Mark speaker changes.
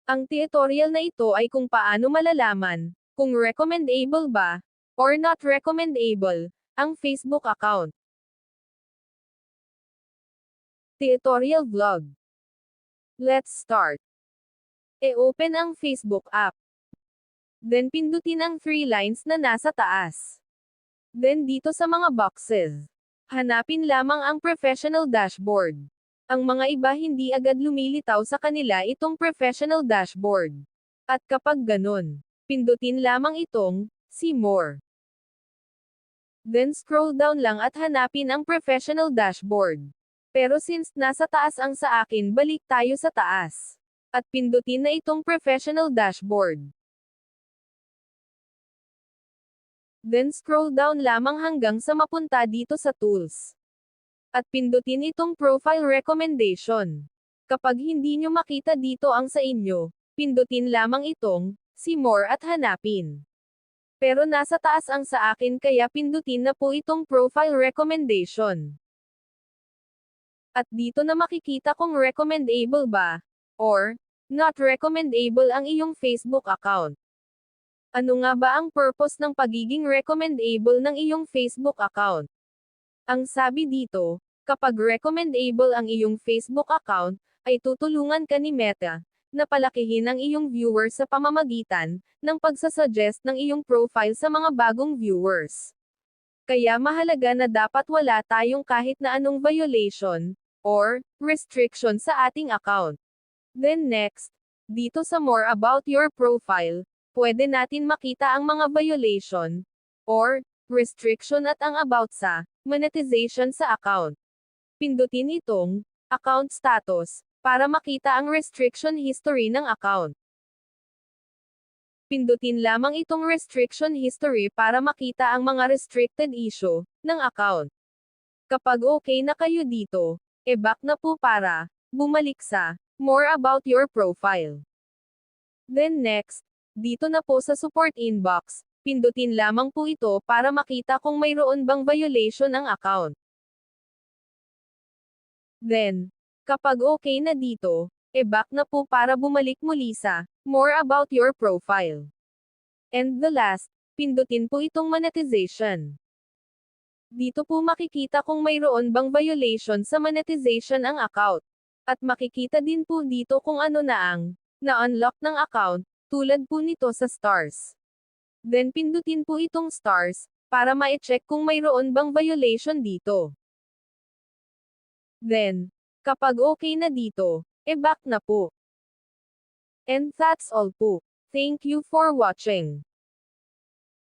Speaker 1: Ang tutorial na ito ay kung paano malalaman kung recommendable ba or not recommendable ang Facebook account. Tutorial vlog. Let's start. E-open ang Facebook app. Then pindutin ang 3 lines na nasa taas. Then dito sa mga boxes, hanapin lamang ang professional dashboard. Ang mga iba hindi agad lumilitaw sa kanila itong professional dashboard. At kapag ganun, pindutin lamang itong See More. Then scroll down lang at hanapin ang professional dashboard. Pero since nasa taas ang sa akin, balik tayo sa taas. At pindutin na itong professional dashboard. Then scroll down lamang hanggang sa mapunta dito sa tools. At pindutin itong profile recommendation. Kapag hindi nyo makita dito ang sa inyo, pindutin lamang itong See More at hanapin. Pero nasa taas ang sa akin kaya pindutin na po itong profile recommendation. At dito na makikita kung recommendable ba or not recommendable ang iyong Facebook account. Ano nga ba ang purpose ng pagiging recommendable ng iyong Facebook account? Ang sabi dito, kapag recommendable ang iyong Facebook account, ay tutulungan ka ni Meta na palakihin ang iyong viewers sa pamamagitan ng pagsasuggest ng iyong profile sa mga bagong viewers. Kaya mahalaga na dapat wala tayong kahit na anong violation or restriction sa ating account. Then next, dito sa More About Your Profile, pwede natin makita ang mga violation or restriction at ang about sa monetization sa account. Pindutin itong account status para makita ang restriction history ng account. Pindutin lamang itong restriction history para makita ang mga restricted issue ng account. Kapag okay na kayo dito, e-back na po para bumalik sa More About Your Profile. Then next, dito na po sa support inbox, pindutin lamang po ito para makita kung mayroon bang violation ang account. Then, kapag okay na dito, e-back na po para bumalik muli sa More About Your Profile. And the last, pindutin po itong monetization. Dito po makikita kung mayroon bang violation sa monetization ang account. At makikita din po dito kung ano na ang na-unlock ng account, tulad po nito sa stars. Then pindutin po itong stars, para ma-check kung mayroon bang violation dito. Then, kapag okay na dito, e-back na po. And that's all po. Thank you for watching.